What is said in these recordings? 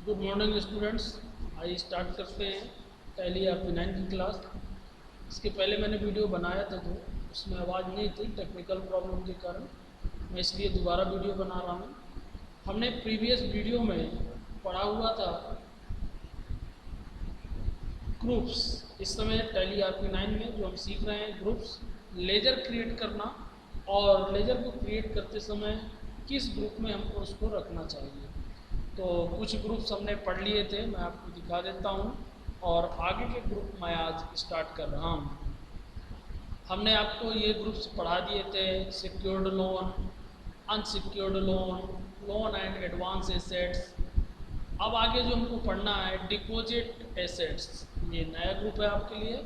Good morning students. आइए start करते हैं टैली आपकी 9 की क्लास। इसके पहले मैंने वीडियो बनाया था जो उसमें आवाज़ नहीं थी, टेक्निकल प्रॉब्लम के कारण मैं इसलिए दोबारा वीडियो बना रहा हूँ। हमने प्रीवियस वीडियो में पढ़ा हुआ था ग्रुप्स। इस समय टैली आपकी 9 में जो हम सीख रहे हैं ग्रुप्स, लेजर क्रिएट करना और लेजर को क्रिएट करते समय किस ग्रुप में हमको उसको रखना चाहिए। तो कुछ ग्रुप्स हमने पढ़ लिए थे, मैं आपको दिखा देता हूँ और आगे के ग्रुप मैं आज स्टार्ट कर रहा हूँ। हमने आपको ये ग्रुप्स पढ़ा दिए थे, secured loan, unsecured loan, loan and advance assets. अब आगे जो हमको पढ़ना है डिपॉजिट एसेट्स, ये नया ग्रुप है आपके लिए।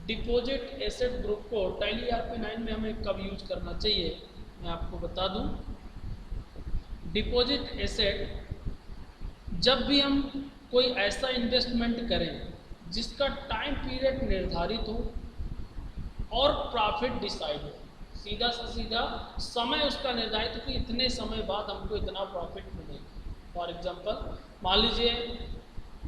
डिपॉजिट एसेट ग्रुप को टैली आपके 9 में हमें कब यूज करना चाहिए मैं आपको बता दूं। डिपॉजिट एसेट जब भी हम कोई ऐसा इन्वेस्टमेंट करें जिसका टाइम पीरियड निर्धारित हो और प्रॉफिट डिसाइड हो, सीधा से सीधा समय उसका निर्धारित हो कि इतने समय बाद हमको इतना प्रॉफिट मिलेगा। फॉर एग्जांपल मान लीजिए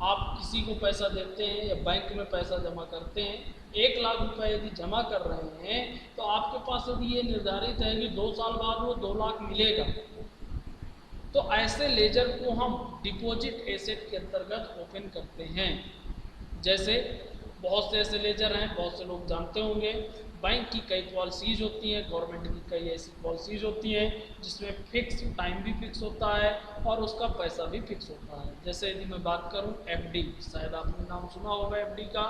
आप किसी को पैसा देते हैं या बैंक में पैसा जमा करते हैं, 1 लाख रुपए यदि जमा कर रहे हैं तो आपके पास यदि ये निर्धारित है कि 2 साल बाद वो 2 लाख मिलेगा, तो ऐसे लेजर को हम डिपॉजिट एसेट के अंतर्गत ओपन करते हैं। जैसे बहुत से ऐसे लेजर हैं, बहुत से लोग जानते होंगे, बैंक की कई पॉलिसीज होती हैं, गवर्नमेंट की कई ऐसी पॉलिसीज होती हैं जिसमें फिक्स टाइम भी फिक्स होता है और उसका पैसा भी फिक्स होता है। जैसे यदि मैं बात करूं एफडी, शायद आपने नाम सुना होगा एफडी का,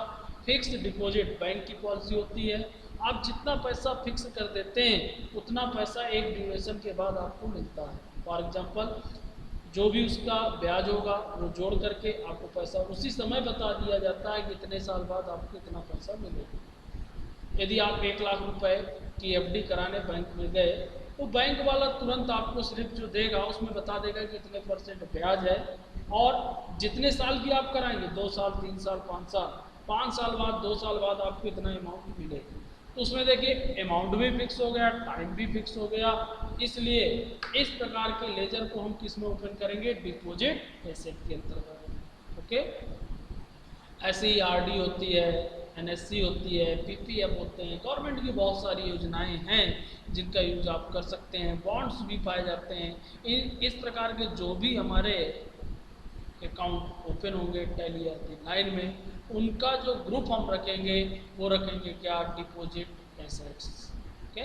फिक्स्ड डिपॉजिट बैंक की पॉलिसी होती है। आप जितना पैसा फिक्स कर देते हैं उतना पैसा एक ड्यूरेशन के बाद आपको मिलता है। फॉर एग्जाम्पल जो भी उसका ब्याज होगा वो जोड़ करके आपको पैसा उसी समय बता दिया जाता है कि इतने साल बाद आपको इतना पैसा मिलेगा। यदि आप 1 लाख रुपए की एफडी कराने बैंक में गए तो बैंक वाला तुरंत आपको स्लिप जो देगा उसमें बता देगा कि इतने % ब्याज है और जितने साल की आप कराएंगे, 2 साल, 3 साल, 5 साल, 5 साल बाद, 2 साल बाद आपको इतना अमाउंट मिलेगा। तो उसमें देखिए अमाउंट भी फिक्स हो गया, टाइम भी फिक्स हो गया। इसलिए इस प्रकार के लेजर को हम किस में ओपन करेंगे? डिपॉजिट एसेट के अंतर्गत। ओके, ऐसे ही आरडी होती है, एनएससी होती है, पीपीएफ होते हैं, गवर्नमेंट की बहुत सारी योजनाएं हैं जिनका यूज आप कर सकते हैं। बॉन्ड्स भी पाए जाते हैं। इस प्रकार के जो भी हमारे अकाउंट ओपन होंगे टैली आपकी 9 में, उनका जो ग्रुप हम रखेंगे वो रखेंगे क्या? Deposit assets. ओके,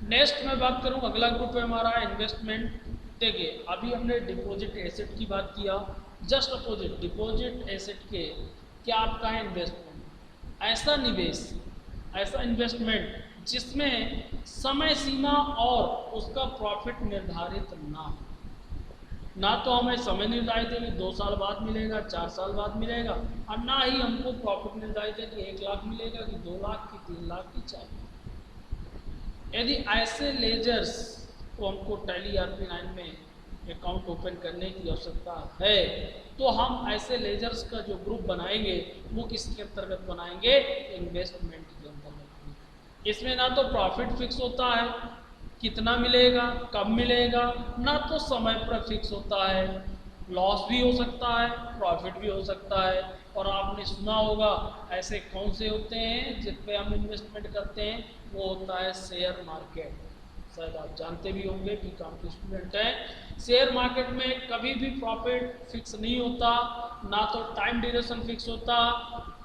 नेक्स्ट मैं बात करूं, अगला ग्रुप है हमारा इन्वेस्टमेंट। देखिए अभी हमने डिपॉजिट एसेट की बात किया, जस्ट अपोजिट डिपॉजिट एसेट के क्या आपका है? इन्वेस्टमेंट। ऐसा निवेश, ऐसा इन्वेस्टमेंट जिसमें समय सीमा और उसका प्रॉफिट निर्धारित ना हो। ना तो हमें समय निर्धारित है कि 2 साल बाद मिलेगा, 4 साल बाद मिलेगा, और ना ही हमको प्रॉफिट निर्धारित है कि 1 लाख मिलेगा कि 2 लाख की 3 लाख की 4 लाख। यदि ऐसे लेजर्स को हमको टैली आरपी 9 में अकाउंट ओपन करने की आवश्यकता है तो हम ऐसे लेजर्स का जो ग्रुप बनाएंगे वो किसके अंतर्गत बनाएंगे? इन्वेस्टमेंट के अंतर्गत। इसमें ना तो प्रॉफिट फिक्स होता है कितना मिलेगा, कब मिलेगा, ना तो समय पर फिक्स होता है। लॉस भी हो सकता है, प्रॉफिट भी हो सकता है। और आपने सुना होगा ऐसे कौन से होते हैं जिस पे हम इन्वेस्टमेंट करते हैं? वो होता है शेयर मार्केट। शायद आप जानते भी होंगे कि काम के स्टूडेंट हैं। शेयर मार्केट में कभी भी प्रॉफिट फिक्स नहीं होता, ना तो टाइम ड्यूरेशन फिक्स होता।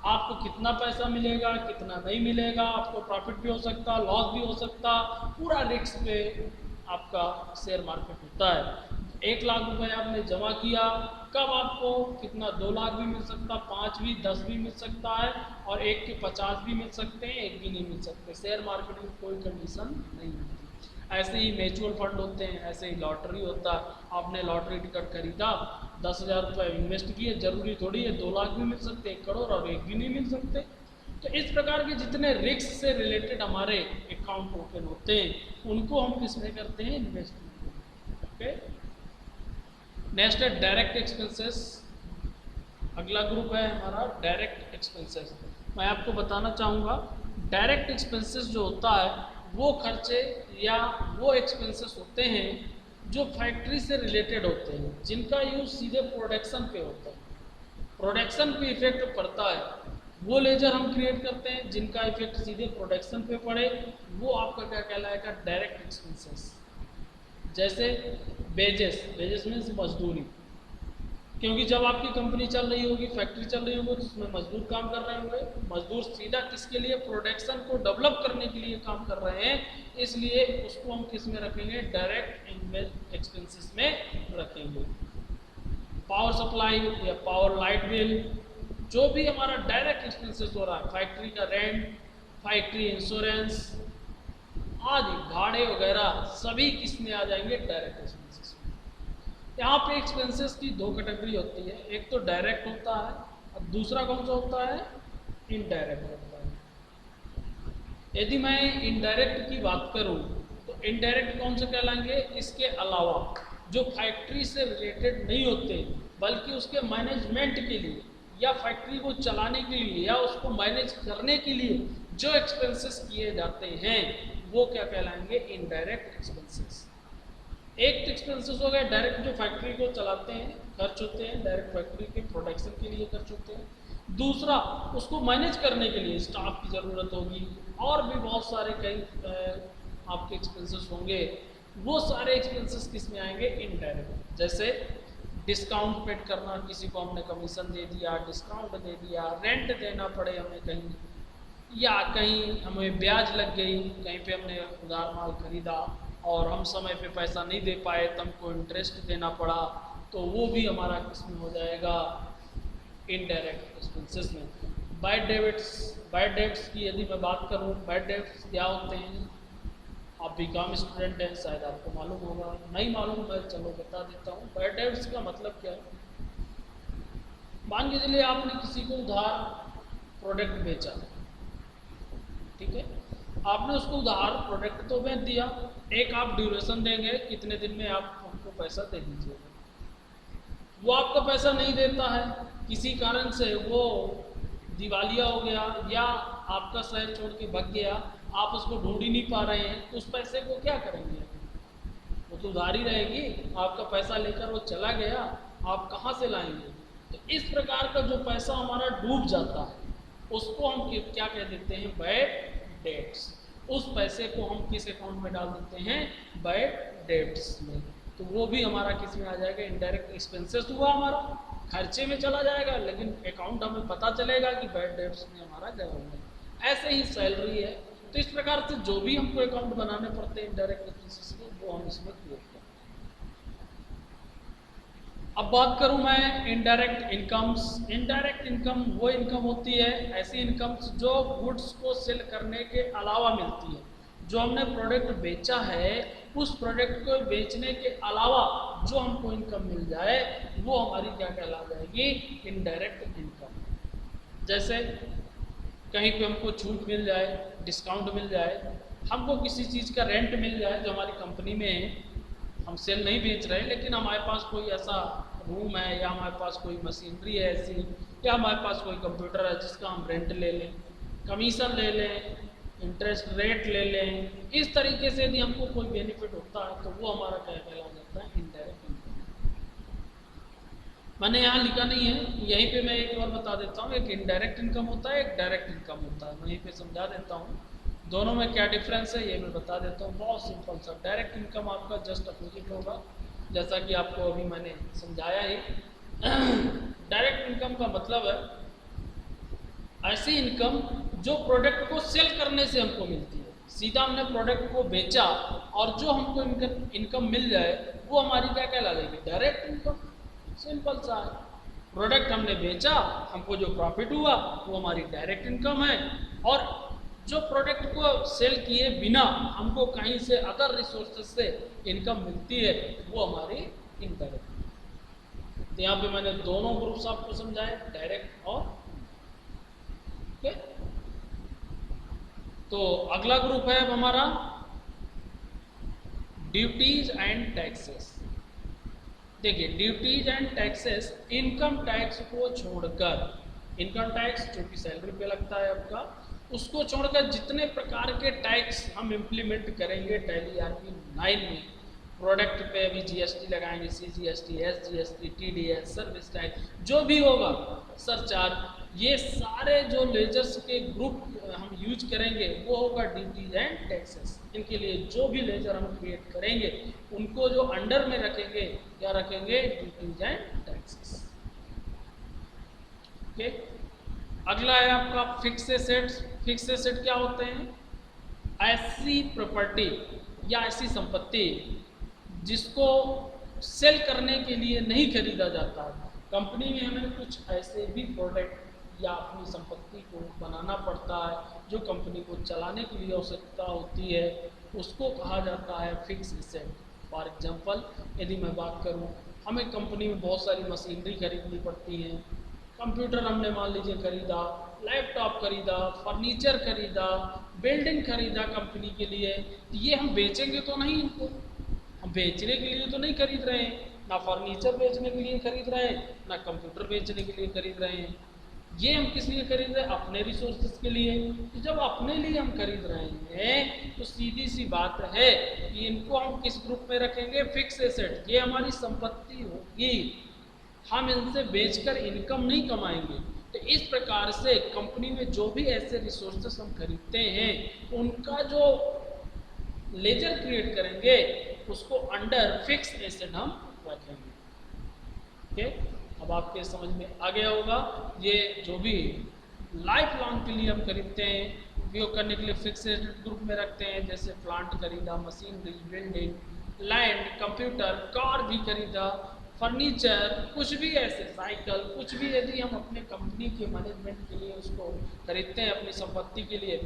आपको कितना पैसा मिलेगा, कितना नहीं मिलेगा, आपको प्रॉफिट भी हो सकता, लॉस भी हो सकता, पूरा रिस्क पे आपका शेयर मार्केट होता है। 1 लाख रुपए आपने जमा किया, कब आपको कितना 2 लाख भी मिल सकता, 5 भी, 10 भी मिल सकता है, और 1 के 50 भी मिल सकते हैं, 1 भी नहीं मिल सकते। शेयर मार्केट में कोई कंडीशन नहीं होती। ऐसे ही म्यूचुअल फंड होते हैं, ऐसे ही लॉटरी होता है। आपने लॉटरी टिकट खरीदा, 10,000 रुपये इन्वेस्ट किए, जरूरी थोड़ी है 2 लाख भी मिल सकते, 1 करोड़ और 1 भी नहीं मिल सकते। तो इस प्रकार के जितने रिस्क से रिलेटेड हमारे अकाउंट ओपन होते हैं उनको हम किसमें करते हैं? इन्वेस्टमेंट। ओके, नेक्स्ट है डायरेक्ट एक्सपेंसेस। अगला ग्रुप है हमारा डायरेक्ट एक्सपेंसेस। मैं आपको बताना चाहूँगा डायरेक्ट एक्सपेंसेस जो होता है वो खर्चे या वो एक्सपेंसेस होते हैं जो फैक्ट्री से रिलेटेड होते हैं, जिनका यूज सीधे प्रोडक्शन पे होता है, प्रोडक्शन पे इफेक्ट पड़ता है, वो लेजर हम क्रिएट करते हैं। जिनका इफेक्ट सीधे प्रोडक्शन पे पड़े वो आपका क्या कहलाएगा, डायरेक्ट एक्सपेंसेस। जैसे वेजेस, वेजेस मीन्स मजदूरी, क्योंकि जब आपकी कंपनी चल रही होगी, फैक्ट्री चल रही होगी, तो उसमें मजदूर काम कर रहे होंगे। मजदूर सीधा किसके लिए, प्रोडक्शन को डेवलप करने के लिए काम कर रहे हैं, इसलिए उसको हम किस में रखेंगे, डायरेक्ट एक्सपेंसेस में रखेंगे। पावर सप्लाई या पावर लाइट बिल, जो भी हमारा डायरेक्ट एक्सपेंसेस हो रहा है, फैक्ट्री का रेंट, फैक्ट्री इंश्योरेंस आदि भाड़े वगैरह, सभी किस में आ जाएंगे, डायरेक्ट एक्सपेंसेस में। यहाँ पे एक्सपेंसेस की दो कैटेगरी होती है, एक तो डायरेक्ट होता है और दूसरा कौन सा होता है, इनडायरेक्ट होता है। यदि मैं इनडायरेक्ट की बात करूँ तो इनडायरेक्ट कौन से कहलाएंगे, इसके अलावा जो फैक्ट्री से रिलेटेड नहीं होते, बल्कि उसके मैनेजमेंट के लिए या फैक्ट्री को चलाने के लिए या उसको मैनेज करने के लिए जो एक्सपेंसेस किए जाते हैं, वो क्या कहलाएंगे, इनडायरेक्ट एक्सपेंसेस। एक एक्सपेंसेस हो गए डायरेक्ट, जो फैक्ट्री को चलाते हैं, खर्च होते हैं, डायरेक्ट फैक्ट्री के प्रोडक्शन के लिए खर्च होते हैं। दूसरा, उसको मैनेज करने के लिए स्टाफ की ज़रूरत होगी, और भी बहुत सारे कई आपके एक्सपेंसेस होंगे, वो सारे एक्सपेंसेस किस में आएंगे, इनडायरेक्ट। जैसे डिस्काउंट पेड करना, किसी को हमने कमीशन दे दिया, डिस्काउंट दे दिया, रेंट देना पड़े हमें कहीं, या कहीं हमें ब्याज लग गई, कहीं पे हमने उधार माल खरीदा और हम समय पे पैसा नहीं दे पाए तो हमको इंटरेस्ट देना पड़ा, तो वो भी हमारा किसमें हो जाएगा, इनडायरेक्ट एक्सपेंसेस में। बैड डेबिट्स, बैड डेब्ट्स की यदि मैं बात करूँ, बैड डेब्ट्स क्या होते हैं, आप भी कम स्टूडेंट हैं, शायद आपको मालूम होगा, नहीं मालूम मैं चलो बता देता हूँ। बैड डेब्ट्स का मतलब क्या है, मान के चलिए आपने किसी को उधार प्रोडक्ट बेचा, ठीक है, आपने उसको उधार प्रोडक्ट तो बेच दिया, एक आप ड्यूरेशन देंगे, कितने दिन में आप हमको पैसा दे दीजिएगा। वो आपका पैसा नहीं देता है, किसी कारण से वो दिवालिया हो गया या आपका शहर छोड़ के भाग गया, आप उसको ढूंढ ही नहीं पा रहे हैं, तो उस पैसे को क्या करेंगे, वो तो उधार ही रहेगी, आपका पैसा लेकर वो चला गया, आप कहाँ से लाएंगे। तो इस प्रकार का जो पैसा हमारा डूब जाता है, उसको हम क्या कह देते हैं, बैड डेट्स। उस पैसे को हम किस अकाउंट में डाल देते हैं, बैड डेट्स में। तो वो भी हमारा किस में आ जाएगा, इनडायरेक्ट एक्सपेंसेस हुआ, हमारा खर्चे में चला जाएगा, लेकिन अकाउंट हमें पता चलेगा कि बैड डेट्स में हमारा गया होगा। ऐसे ही सैलरी है, तो इस प्रकार से जो भी हमको अकाउंट बनाने पड़ते हैं इनडायरेक्ट एक्सपेंसेस के, वो हम इसमें क्रिएट करते हैं। अब बात करूं मैं इनडायरेक्ट इनकम्स। इनडायरेक्ट इनकम वो इनकम होती है, ऐसी इनकम्स जो गुड्स को सेल करने के अलावा मिलती है। जो हमने प्रोडक्ट बेचा है, उस प्रोडक्ट को बेचने के अलावा जो हमको इनकम मिल जाए, वो हमारी क्या कहला जाएगी, इनडायरेक्ट इनकम। जैसे कहीं पे हमको छूट मिल जाए, डिस्काउंट मिल जाए, हमको किसी चीज़ का रेंट मिल जाए जो हमारी कंपनी में है, हम सेल नहीं बेच रहे, लेकिन हमारे पास कोई ऐसा रूम है या हमारे पास कोई मशीनरी है ऐसी, या हमारे पास कोई कंप्यूटर है जिसका हम रेंट ले लें, कमीशन ले लें, इंटरेस्ट रेट ले लें, इस तरीके से यदि हमको कोई बेनिफिट होता है, तो वो हमारा क्या कहला जाता है, इनडायरेक्ट इनकम। मैंने यहाँ लिखा नहीं है, यहीं पे मैं एक बार बता देता हूँ, एक इनडायरेक्ट इनकम होता है, एक डायरेक्ट इनकम होता है। मैं यहीं पे समझा देता हूँ दोनों में क्या डिफरेंस है, ये मैं बता देता हूँ, बहुत सिंपल सा। डायरेक्ट इनकम आपका जस्ट अपोजिट होगा, जैसा कि आपको अभी मैंने समझाया ही। डायरेक्ट इनकम का मतलब है ऐसी इनकम जो प्रोडक्ट को सेल करने से हमको मिलती है। सीधा हमने प्रोडक्ट को बेचा और जो हमको इनकम मिल जाए, वो हमारी क्या कहला जाएगी, डायरेक्ट इनकम। सिंपल सा है, प्रोडक्ट हमने बेचा, हमको जो प्रॉफिट हुआ वो हमारी डायरेक्ट इनकम है, और जो प्रोडक्ट को सेल किए बिना हमको कहीं से अदर रिसोर्सेज से इनकम मिलती है, वो हमारी इनडायरेक्ट। तो यहाँ पे मैंने दोनों ग्रुप्स आपको समझाए, डायरेक्ट और ओके। तो अगला ग्रुप है अब हमारा ड्यूटीज एंड टैक्सेस। देखिए, duties and taxes, income tax को छोड़कर, इनकम टैक्स जो कि सैलरी पे लगता है आपका, उसको छोड़कर जितने प्रकार के टैक्स हम इम्प्लीमेंट करेंगे टैली आरपी 9 में, प्रोडक्ट पे अभी जीएसटी लगाएंगे, CGST, SGST, TDS, service tax, जो भी होगा सरचार्ज, ये सारे जो लेजर्स के ग्रुप हम यूज करेंगे वो होगा ड्यूटीज एंड टैक्सेस। इनके लिए जो भी लेजर हम क्रिएट करेंगे उनको जो अंडर में रखेंगे, क्या रखेंगे, ड्यूटीज एंड टैक्सेस। ओके, अगला है आपका फिक्स एसेट्स। फिक्स एसेट क्या होते हैं? ऐसी प्रॉपर्टी या ऐसी संपत्ति जिसको सेल करने के लिए नहीं खरीदा जाता है। कंपनी में हमें कुछ ऐसे भी प्रोडक्ट या अपनी संपत्ति को बनाना पड़ता है जो कंपनी को चलाने के लिए आवश्यकता होती है, उसको कहा जाता है फिक्स एसेट। फॉर एग्जांपल यदि मैं बात करूं, हमें कंपनी में बहुत सारी मशीनरी खरीदनी पड़ती है। कंप्यूटर हमने मान लीजिए खरीदा, लैपटॉप खरीदा, फर्नीचर खरीदा, बिल्डिंग खरीदा कंपनी के लिए, तो ये हम बेचेंगे तो नहीं इनको, हम बेचने के लिए तो नहीं खरीद रहे हैं, ना फर्नीचर बेचने के लिए खरीद रहे हैं, ना कंप्यूटर बेचने के लिए खरीद रहे हैं। ये हम किस लिए खरीद रहे हैं? अपने रिसोर्सेज के लिए। तो जब अपने लिए हम खरीद रहे हैं तो सीधी सी बात है कि इनको हम किस ग्रुप में रखेंगे? Fix asset. ये हमारी संपत्ति होगी, हम इनसे बेचकर इनकम नहीं कमाएंगे। तो इस प्रकार से कंपनी में जो भी ऐसे रिसोर्सेस हम खरीदते हैं उनका जो लेजर क्रिएट करेंगे उसको अंडर फिक्स एसेट हम रखेंगे। ओके, अब आपके समझ में आ गया होगा। ये जो भी लाइफ लॉन्ग के लिए हम खरीदते हैं, उपयोग करने के लिए फिक्स एसेट ग्रुप में रखते हैं, जैसे प्लांट खरीदा, machinery, building, land, computer, car भी खरीदा, फर्नीचर, कुछ भी ऐसे, साइकिल, कुछ भी यदि हम अपने कंपनी के मैनेजमेंट के लिए उसको खरीदते हैं अपनी संपत्ति के लिए,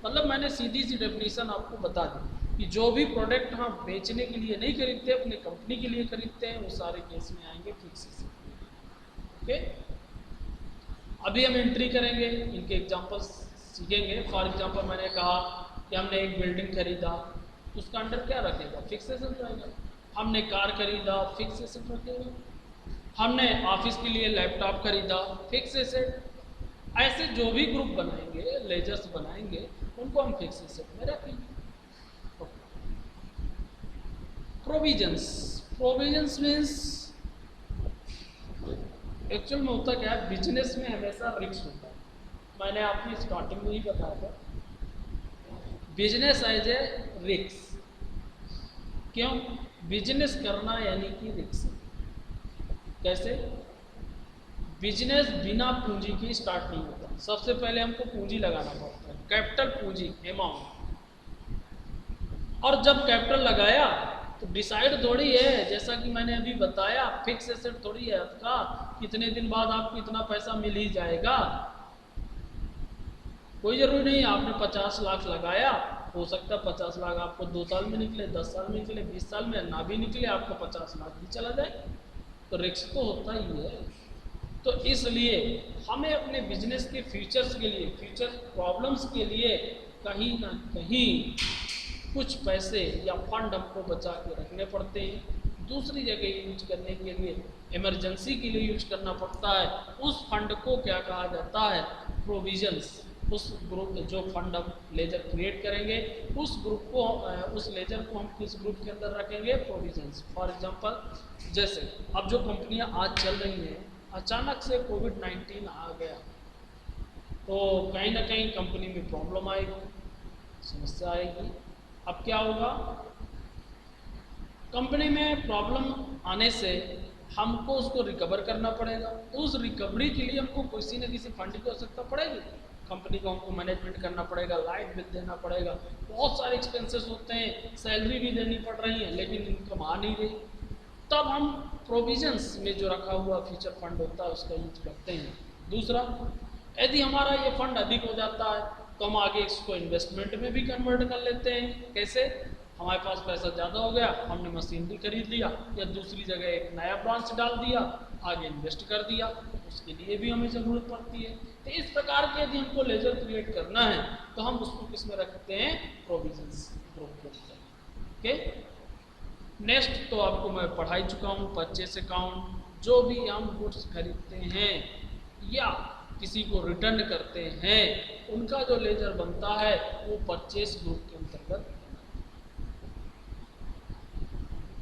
मतलब मैंने सीधी सी डेफिनेशन आपको बता दी कि जो भी प्रोडक्ट हम बेचने के लिए नहीं खरीदते, अपनी कंपनी के लिए खरीदते हैं, वो सारे केस में आएंगे फिक्स एसेट। ओके, अभी हम एंट्री करेंगे, इनके एग्जांपल्स सीखेंगे। फॉर एग्जांपल मैंने कहा कि हमने एक बिल्डिंग खरीदा, तो उसका अंडर क्या रखेगा? फिक्स एसेट रहेगा। हमने कार खरीदा, फिक्स एसेट रखेगा। हमने ऑफिस के लिए लैपटॉप खरीदा, फिक्स एसेट। ऐसे जो भी ग्रुप बनाएंगे, लेजर्स बनाएंगे, उनको हम फिक्स एसेट में रखेंगे। प्रोविजंस। प्रोविजंस मीन्स एक्चुअल में होता क्या है, बिजनेस में हमेशा रिस्क होता है। मैंने आपको स्टार्टिंग में ही बताया था, बिजनेस एज ए रिस्क। क्यों? बिजनेस करना यानी कि रिस्क। कैसे? बिजनेस बिना पूंजी के स्टार्ट नहीं होता। सबसे पहले हमको पूंजी लगाना पड़ता है, कैपिटल पूंजी, अमाउंट। और जब कैपिटल लगाया तो डिसाइड थोड़ी है, जैसा कि मैंने अभी बताया, फिक्स एसेट थोड़ी है आपका कितने दिन बाद आपको इतना पैसा मिल ही जाएगा। कोई जरूरी नहीं आपने 50 लाख लगाया, हो सकता है 50 लाख आपको 2 साल में निकले, 10 साल में निकले, 20 साल में ना भी निकले, आपको 50 लाख भी चला जाए। तो रिस्क तो होता ही है। तो इसलिए हमें अपने बिजनेस के फ्यूचर्स के लिए, फ्यूचर प्रॉब्लम्स के लिए कहीं ना कहीं कुछ पैसे या फंड हमको बचा के रखने पड़ते हैं। दूसरी जगह यूज करने के लिए, इमरजेंसी के लिए यूज करना पड़ता है। उस फंड को क्या कहा जाता है? प्रोविजंस। उस ग्रुप, जो फंड हम लेजर क्रिएट करेंगे, उस ग्रुप को, उस लेजर को हम किस ग्रुप के अंदर रखेंगे? प्रोविजंस। फॉर एग्जांपल, जैसे अब जो कंपनियां आज चल रही हैं, अचानक से कोविड-19 आ गया तो कहीं ना कहीं कंपनी में प्रॉब्लम आएगी, समस्या आएगी। अब क्या होगा? कंपनी में प्रॉब्लम आने से हमको उसको रिकवर करना पड़ेगा। उस रिकवरी के लिए हमको किसी न किसी फंड की आवश्यकता पड़ेगी। कंपनी को हमको मैनेजमेंट करना पड़ेगा, लाइट बिल देना पड़ेगा, बहुत सारे एक्सपेंसेस होते हैं, सैलरी भी देनी पड़ रही है, लेकिन इनकम आ नहीं रही। तब हम प्रोविजंस में जो रखा हुआ फ्यूचर फंड होता है उसका यूज करते हैं। दूसरा, यदि हमारा ये फंड अधिक हो जाता है तो हम आगे इसको इन्वेस्टमेंट में भी कन्वर्ट कर लेते हैं। कैसे? हमारे पास पैसा ज़्यादा हो गया, हमने मशीनरी खरीद लिया या दूसरी जगह एक नया ब्रांच डाल दिया, आगे इन्वेस्ट कर दिया, उसके लिए भी हमें ज़रूरत पड़ती है। तो इस प्रकार के यदि हमको लेजर क्रिएट करना है तो हम उसको किस में रखते हैं? प्रोविजंस ग्रुप के अंदर। ओके, नेक्स्ट तो आपको मैं पढ़ा ही चुका हूँ, परचेस अकाउंट। जो भी हम गुड्स खरीदते हैं या किसी को रिटर्न करते हैं, उनका जो लेजर बनता है वो परचेस ग्रुप के अंतर्गत।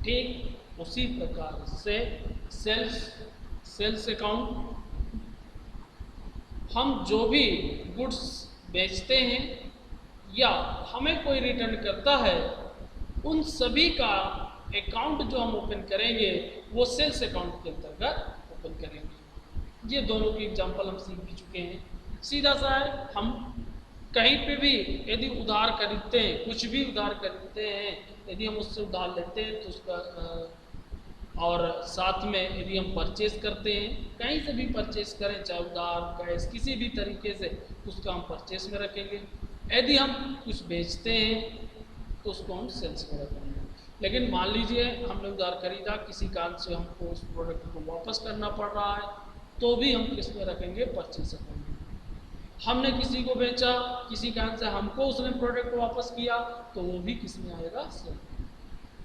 ठीक उसी प्रकार से सेल्स अकाउंट, हम जो भी गुड्स बेचते हैं या हमें कोई रिटर्न करता है, उन सभी का अकाउंट जो हम ओपन करेंगे वो सेल्स अकाउंट के अंतर्गत ओपन करेंगे। ये दोनों की एग्जांपल हम सीख भी चुके हैं। सीधा सा है, हम कहीं पे भी यदि उधार खरीदते हैं, कुछ भी उधार खरीदते हैं, यदि हम उससे उधार लेते हैं तो उसका और साथ में यदि हम परचेज करते हैं, कहीं से भी परचेज करें, चाहे उधार कैश किसी भी तरीके से, उसका हम परचेज में रखेंगे। यदि हम कुछ बेचते हैं तो उसको हम सेल्स में रखेंगे। लेकिन मान लीजिए हमने उधार खरीदा, किसी कारण से हमको उस प्रोडक्ट को वापस करना पड़ रहा है, तो भी हम किस में रखेंगे? परचेज अकाउंट में। हमने किसी को बेचा, किसी कारण से हमको उसने प्रोडक्ट वापस किया, तो वो भी किस में आएगा? सेल।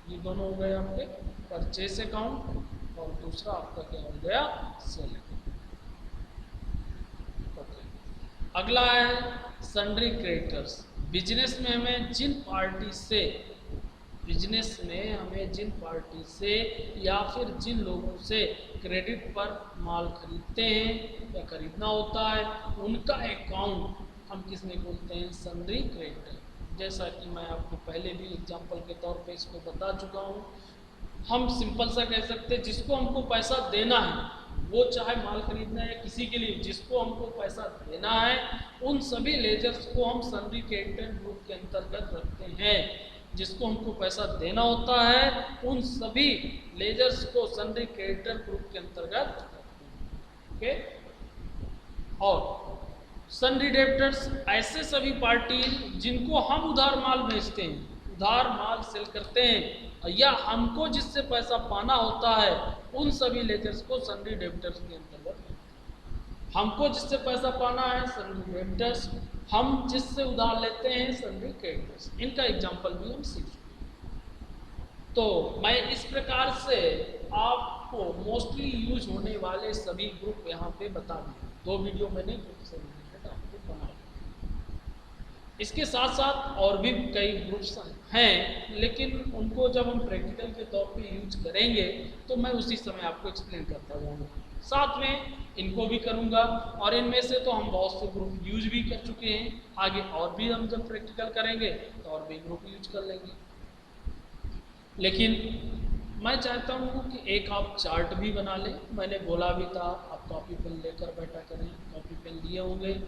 ये दोनों हो गए आपके परचेस अकाउंट और दूसरा आपका क्या हो गया? Sale account. अगला है सन्ड्री क्रेडिटर्स। बिजनेस में हमें जिन पार्टी से या फिर जिन लोगों से क्रेडिट पर माल खरीदते हैं या खरीदना होता है, उनका अकाउंट हम किस में बोलते हैं? Sundry creditor. जैसा कि मैं आपको पहले भी एग्जांपल के तौर पे इसको बता चुका हूँ। हम सिंपल सा कह सकते हैं, जिसको हमको पैसा देना है, वो चाहे माल खरीदना है किसी के लिए, जिसको हमको पैसा देना है, उन सभी लेजर्स को हम सन्ड्री क्रेडिटर ग्रुप के अंतर्गत रखते हैं। जिसको हमको पैसा देना होता है, उन सभी लेजर्स को सन्ड्री क्रेडिटर ग्रुप के अंतर्गत रखते हैं। ओके। और सन्ड्री डेब्टर्स ऐसे सभी पार्टी जिनको हम उधार माल बेचते हैं, उधार माल सेल करते हैं, या हमको जिससे पैसा पाना होता है, उन सभी लेजर्स को सन्ड्री डेब्टर्स के अंतर्गत। हमको जिससे पैसा पाना है सन्ड्री डेब्टर्स, हम जिससे उधार लेते हैं सन्ड्री क्रेडिटर्स। इनका एग्जांपल भी हम सीख चुके हैं। तो मैं इस प्रकार से आपको मोस्टली यूज होने वाले सभी ग्रुप यहाँ पे बता दिए। 2 वीडियो मैंने ग्रुप से आपको बना दिया। इसके साथ साथ और भी कई ग्रुप्स हैं, लेकिन उनको जब हम प्रैक्टिकल के तौर पे यूज करेंगे तो मैं उसी समय आपको एक्सप्लेन करता जाऊँगा। साथ में इनको भी करूँगा, और इनमें से तो हम बहुत से ग्रुप यूज भी कर चुके हैं। आगे और भी हम जब प्रैक्टिकल करेंगे तो और भी ग्रुप यूज कर लेंगे। लेकिन मैं चाहता हूँ कि एक आप चार्ट भी बना लें। मैंने बोला भी था आप कॉपी पेन लेकर बैठा करें, कॉपी पेन लिए होंगे।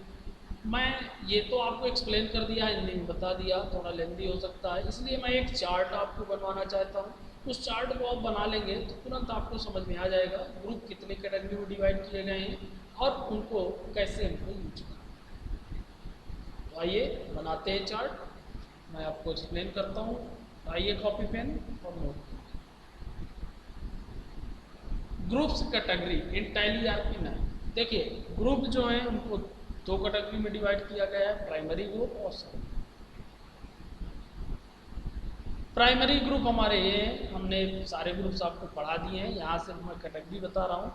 मैं ये तो आपको एक्सप्लेन कर दिया, हिंदी में बता दिया, थोड़ा लेंदी हो सकता है, इसलिए मैं एक चार्ट आपको बनवाना चाहता हूँ। उस चार्ट को आप बना लेंगे तो तुरंत आपको समझ में आ जाएगा ग्रुप कितने कैटेगरी में डिवाइड किए गए हैं और उनको कैसे हमको यूज करना। तो आइए बनाते हैं चार्ट, मैं आपको एक्सप्लेन करता हूँ। आइए कॉपी पेन और नोट। ग्रुप्स कैटेगरी इन टैली RP9। देखिए ग्रुप जो है उनको 2 कैटेगरी में डिवाइड किया गया है, प्राइमरी ग्रुप और सब। प्राइमरी ग्रुप हमारे ये, हमने सारे ग्रुप्स आपको पढ़ा दिए हैं, यहाँ से मैं कैटेगरी बता रहा हूँ।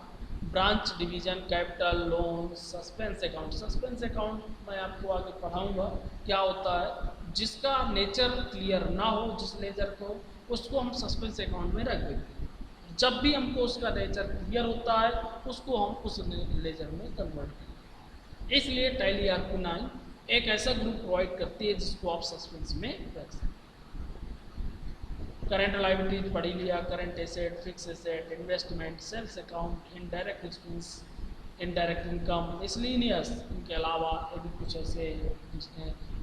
Branch, division, capital, loan, suspense account. Suspense account मैं आपको आगे पढ़ाऊँगा क्या होता है। जिसका नेचर क्लियर ना हो, जिस लेजर को, उसको हम सस्पेंस अकाउंट में रख देते हैं। जब भी हमको उसका नेचर क्लियर होता है, उसको हम उस लेजर में कन्वर्ट करते हैं। इसलिए टैली RP9 एक ऐसा ग्रुप प्रोवाइड करती है जिसको आप सस्पेंस में रख सकते हैं। करंट लायबिलिटीज पढ़ी लिया, current asset, fix asset, investment, sales account, indirect expense, indirect income, miscellaneous. इनके अलावा यदि कुछ ऐसे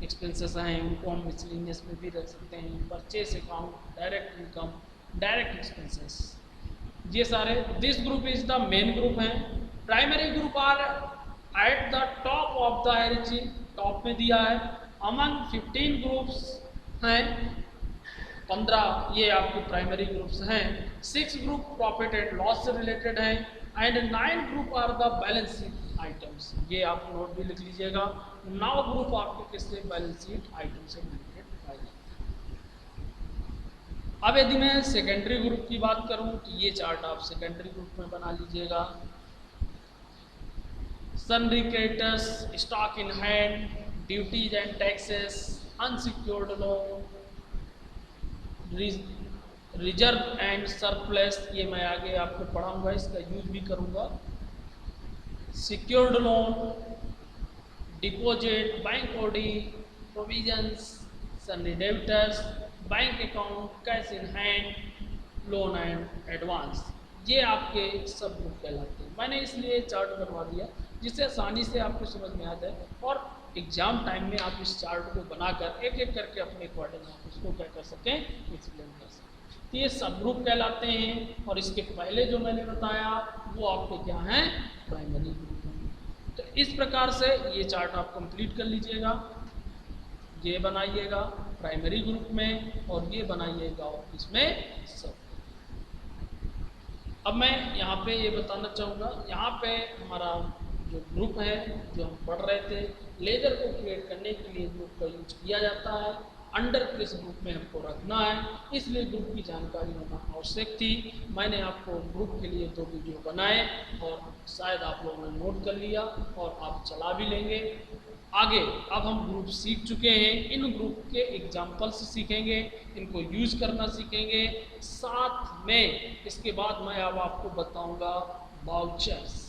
एक्सपेंसेस हैं उनको हम मिसलिनियस में भी रख सकते हैं। Purchase account, direct income, direct expenses, ये सारे। This group is the main group है। Primary group are at the top of the hierarchy, top में दिया है। अमंग 15 ग्रुप्स हैं, 15 ये आपके प्राइमरी ग्रुप्स हैं। 6 ग्रुप प्रॉफिट एंड लॉस से रिलेटेड हैं, and 9 group are the balance sheet items. ये आप नोट भी लिख लीजिएगा। 9 ग्रुप आपके किससे? बैलेंस शीट आइटम से रिलेटेड पाए जाते हैं। अब यदि मैं सेकेंडरी ग्रुप की बात करूं तो ये चार्ट आप सेकेंडरी ग्रुप में बना लीजिएगा। Sundry creditors, stock in hand, duties and taxes, unsecured loan, reserve and surplus, ये मैं आगे आपको पढ़ाऊंगा, इसका यूज भी करूंगा। Secured loan, deposit, bank OD, provisions, sundry debtors, bank account, cash in hand, loan and advance, ये आपके सब ग्रुप कहलाते हैं। मैंने इसलिए चार्ट बनवा दिया जिससे आसानी से आपको समझ में आ जाए और एग्जाम टाइम में आप इस चार्ट को बनाकर एक एक करके अपने अकॉर्डिंग आप उसको क्या कर सकें, एक्सप्लेन कर सकें। तो ये सब ग्रुप कहलाते हैं और इसके पहले जो मैंने बताया वो आपके क्या हैं, प्राइमरी ग्रुप हैं। तो इस प्रकार से ये चार्ट आप कंप्लीट कर लीजिएगा, ये बनाइएगा प्राइमरी ग्रुप में और ये बनाइएगा इसमें सब। अब मैं यहाँ पे ये बताना चाहूँगा, यहाँ पे हमारा जो ग्रुप है जो हम पढ़ रहे थे, लेजर को क्रिएट करने के लिए ग्रुप का यूज किया जाता है। अंडर किस ग्रुप में हमको रखना है, इसलिए ग्रुप की जानकारी होना आवश्यक थी। मैंने आपको ग्रुप के लिए 2 वीडियो बनाए और शायद आप लोगों ने नोट कर लिया और आप चला भी लेंगे आगे। अब हम ग्रुप सीख चुके हैं, इन ग्रुप के एग्जाम्पल्स सीखेंगे, इनको यूज करना सीखेंगे। साथ में इसके बाद मैं अब आपको बताऊंगा वाउचर्स,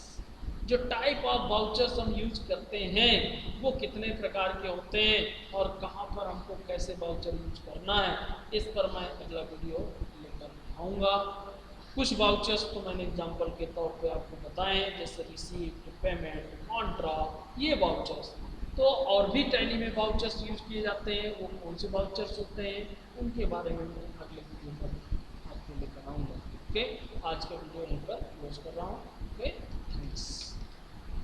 जो टाइप ऑफ वाउचर्स हम यूज करते हैं वो कितने प्रकार के होते हैं और कहाँ पर हमको कैसे वाउचर यूज करना है, इस पर मैं अगला वीडियो लेकर आऊँगा। कुछ वाउचर्स तो मैंने एग्जाम्पल के तौर पे आपको बताए हैं, जैसे रिसीप्ट, पेमेंट, कॉन्ट्रा, ये वाउचर्स। तो और भी टैली में वाउचर्स यूज किए जाते हैं, वो कौन से वाउचर्स होते हैं उनके बारे में मैं अगले वीडियो पर आपको लेकर आऊँगा। ओके, आज का वीडियो यहीं पर क्लोज कर रहा हूँ। Okay, thanks.